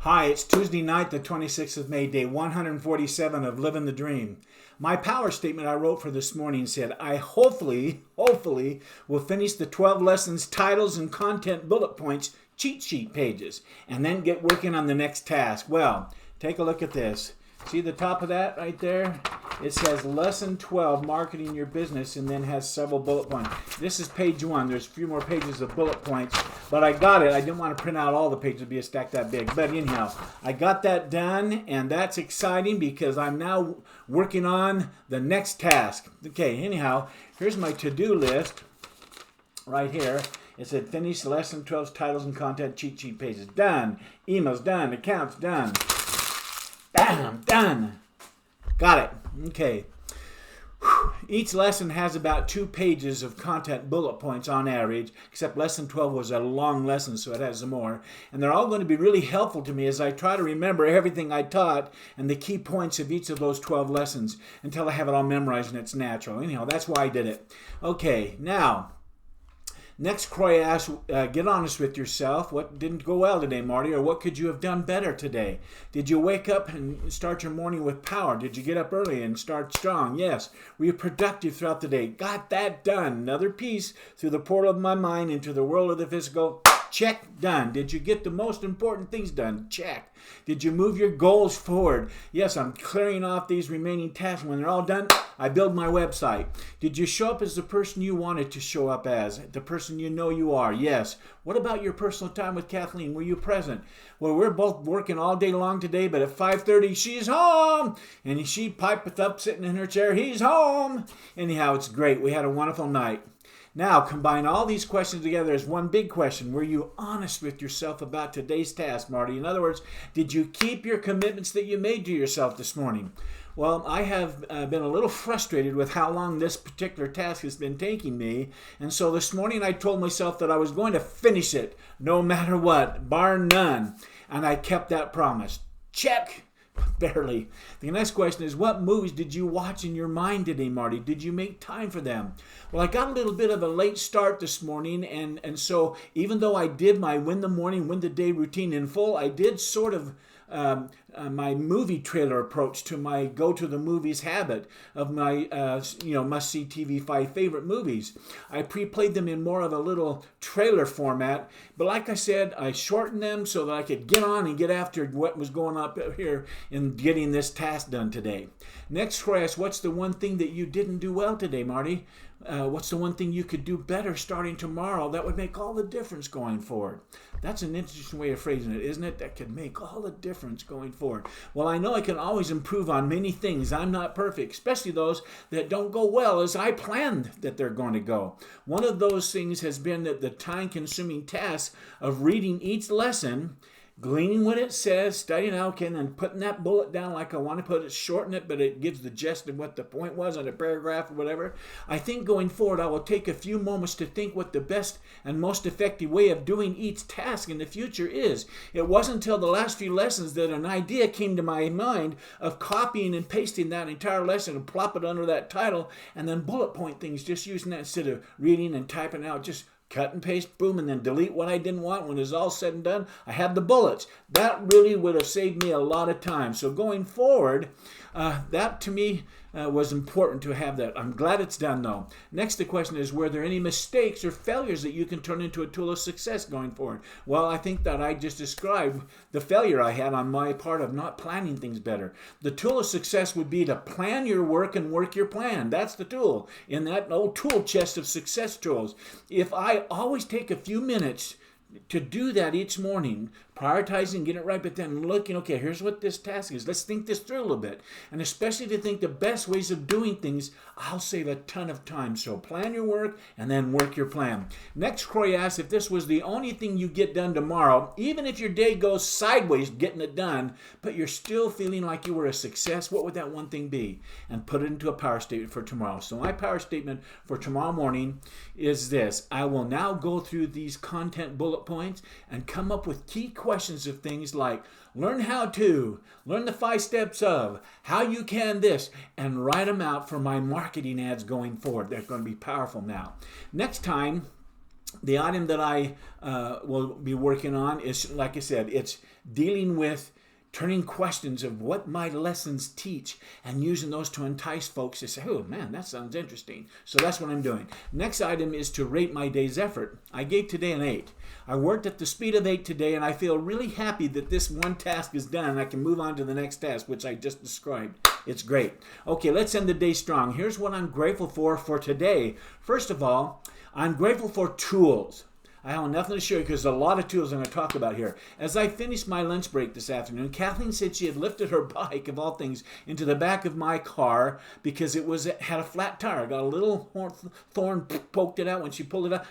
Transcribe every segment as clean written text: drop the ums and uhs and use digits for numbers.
Hi, it's Tuesday night, the 26th of May, day 147 of Living the Dream. My power statement I wrote for this morning said, I hopefully will finish the 12 lessons, titles, and content bullet points cheat sheet pages, and then get working on the next task. Well, take a look at this. See the top of that right there? It says Lesson 12, Marketing Your Business, and then has several bullet points. This is page 1. There's a few more pages of bullet points, but I got it. I didn't want to print out all the pages. It'd be a stack that big. But anyhow, I got that done, and that's exciting because I'm now working on the next task. Okay, anyhow, here's my to-do list right here. It said finish Lesson 12's titles and content cheat sheet pages. Done. Emails done. Accounts done. Bam, done. Got it. Okay. Each lesson has about 2 pages of content bullet points on average, except lesson 12 was a long lesson, so it has some more. And they're all going to be really helpful to me as I try to remember everything I taught and the key points of each of those 12 lessons until I have it all memorized and it's natural. Anyhow, that's why I did it. Okay, now, next, Croy asks, get honest with yourself. What didn't go well today, Marty? Or what could you have done better today? Did you wake up and start your morning with power? Did you get up early and start strong? Yes. Were you productive throughout the day? Got that done. Another piece through the portal of my mind into the world of the physical. Check, done. Did you get the most important things done? Check. Did you move your goals forward? Yes, I'm clearing off these remaining tasks. When they're all done, I build my website. Did you show up as the person you wanted to show up as? The person you know you are? Yes. What about your personal time with Kathleen? Were you present? Well, we're both working all day long today, but at 5:30, she's home. And she piped up sitting in her chair. He's home. Anyhow, it's great. We had a wonderful night. Now, combine all these questions together as one big question. Were you honest with yourself about today's task, Marty? In other words, did you keep your commitments that you made to yourself this morning? Well, I have been a little frustrated with how long this particular task has been taking me. And so this morning I told myself that I was going to finish it no matter what, bar none. And I kept that promise. Check. Barely. The next question is, what movies did you watch in your mind today, Marty? Did you make time for them? Well, I got a little bit of a late start this morning, and so even though I did my win the morning, win the day routine in full, I did sort of my movie trailer approach to my go to the movies habit of my must see TV 5 favorite movies. I pre-played them in more of a little trailer format, but like I said, I shortened them so that I could get on and get after what was going up here in getting this task done today. Next class, what's the one thing that you didn't do well today, Marty? What's the one thing you could do better starting tomorrow that would make all the difference going forward? That's an interesting way of phrasing it, isn't it? That could make all the difference going forward. Well, I know I can always improve on many things. I'm not perfect, especially those that don't go well as I planned that they're going to go. One of those things has been that the time-consuming task of reading each lesson, gleaning what it says, studying out, and putting that bullet down like I want to put it, shorten it, but it gives the gist of what the point was in a paragraph or whatever. I think going forward, I will take a few moments to think what the best and most effective way of doing each task in the future is. It wasn't until the last few lessons that an idea came to my mind of copying and pasting that entire lesson and plop it under that title and then bullet point things, just using that instead of reading and typing out, just cut and paste, boom, and then delete what I didn't want. When it's all said and done, I had the bullets. That really would have saved me a lot of time. So going forward, that to me was important to have that. I'm glad it's done, though. Next, the question is, were there any mistakes or failures that you can turn into a tool of success going forward? Well, I think that I just described the failure I had on my part of not planning things better. The tool of success would be to plan your work and work your plan. That's the tool in that old tool chest of success tools. If I always take a few minutes to do that each morning, prioritizing, getting it right, but then looking, okay, here's what this task is. Let's think this through a little bit. And especially to think the best ways of doing things, I'll save a ton of time. So plan your work and then work your plan. Next, Croy asks, if this was the only thing you get done tomorrow, even if your day goes sideways getting it done, but you're still feeling like you were a success, what would that one thing be? And put it into a power statement for tomorrow. So my power statement for tomorrow morning is this. I will now go through these content bullet points and come up with key questions of things like learn how to, learn the 5 steps of, how you can this, and write them out for my marketing ads going forward. They're going to be powerful now. Next time, the item that I will be working on is, like I said, it's dealing with turning questions of what my lessons teach and using those to entice folks to say, oh man, that sounds interesting. So that's what I'm doing. Next item is to rate my day's effort. I gave today an 8. I worked at the speed of 8 today, and I feel really happy that this one task is done and I can move on to the next task, which I just described. It's great. Okay, let's end the day strong. Here's what I'm grateful for today. First of all, I'm grateful for tools. I have nothing to show you because there's a lot of tools I'm going to talk about here. As I finished my lunch break this afternoon, Kathleen said she had lifted her bike, of all things, into the back of my car because it had a flat tire. Got a little thorn, poked it out when she pulled it out,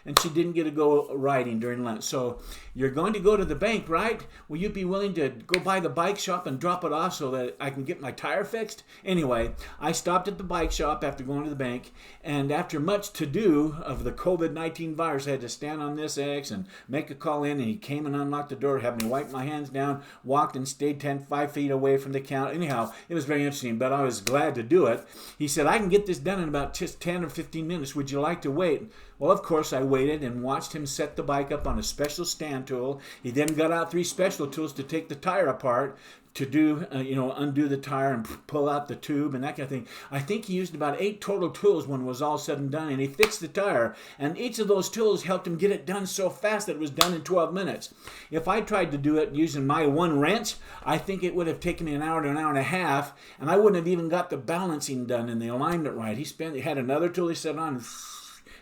and she didn't get to go riding during lunch. So you're going to go to the bank, right? Will you be willing to go by the bike shop and drop it off so that I can get my tire fixed? Anyway, I stopped at the bike shop after going to the bank, and after much to-do of the COVID-19 virus, I had to stand on this X and make a call in, and he came and unlocked the door, had me wipe my hands down, walked and stayed 5 feet away from the counter. Anyhow, it was very interesting, but I was glad to do it. He said, I can get this done in about just 10 or 15 minutes. Would you like to wait? Well, of course, I waited and watched him set the bike up on a special stand tool. He then got out 3 special tools to take the tire apart, to do, undo the tire and pull out the tube and that kind of thing. I think he used about 8 total tools when it was all said and done, and he fixed the tire. And each of those tools helped him get it done so fast that it was done in 12 minutes. If I tried to do it using my one wrench, I think it would have taken me an hour to an hour and a half, and I wouldn't have even got the balancing done and the alignment right. He had another tool he set on,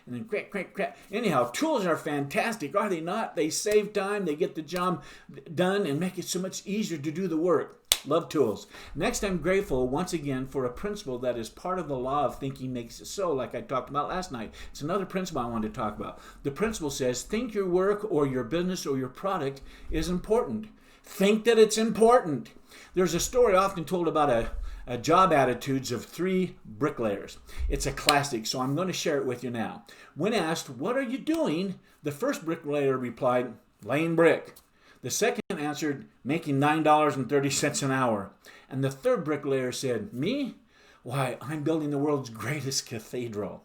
and then crack, crack, crack. Anyhow, tools are fantastic, are they not? They save time, they get the job done, and make it so much easier to do the work. Love tools. Next, I'm grateful once again for a principle that is part of the law of thinking makes it so, like I talked about last night. It's another principle I wanted to talk about. The principle says, think your work or your business or your product is important. Think that it's important. There's a story often told about a job attitudes of 3 bricklayers. It's a classic, so I'm going to share it with you now. When asked, what are you doing? The first bricklayer replied, laying brick. The second answered, making $9.30 an hour. And the third bricklayer said, me? Why, I'm building the world's greatest cathedral.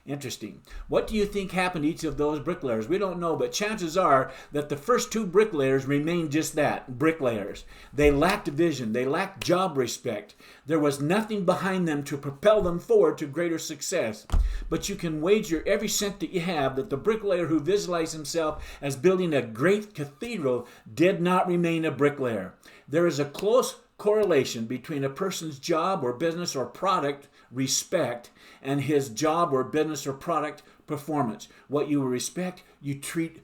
Interesting. What do you think happened to each of those bricklayers? We don't know, but chances are that the first 2 bricklayers remained just that, bricklayers. They lacked vision. They lacked job respect. There was nothing behind them to propel them forward to greater success. But you can wager every cent that you have that the bricklayer who visualized himself as building a great cathedral did not remain a bricklayer. There is a close correlation between a person's job or business or product respect and his job or business or product performance. What you respect, you treat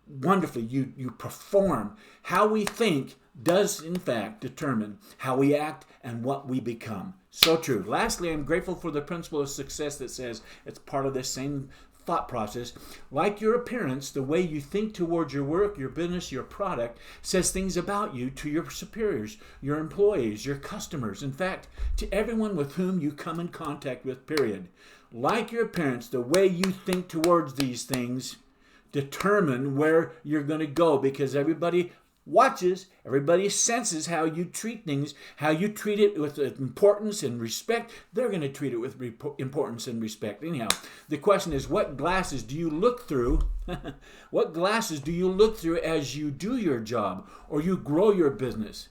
wonderfully, you perform. How we think does in fact determine how we act and what we become. So true. Lastly, I'm grateful for the principle of success that says it's part of this same thought process. Like your appearance, the way you think towards your work, your business, your product says things about you to your superiors, your employees, your customers, in fact, to everyone with whom you come in contact with, period. Like your appearance, the way you think towards these things determine where you're going to go, because everybody watches, everybody senses how you treat things, how you treat it with importance and respect. They're going to treat it with importance and respect. Anyhow, the question is, what glasses do you look through? What glasses do you look through as you do your job or you grow your business?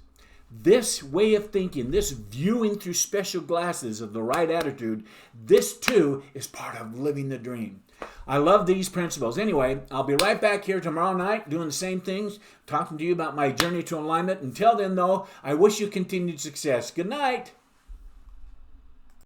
This way of thinking, this viewing through special glasses of the right attitude, this too is part of living the dream. I love these principles. Anyway, I'll be right back here tomorrow night doing the same things, talking to you about my journey to alignment. Until then, though, I wish you continued success. Good night.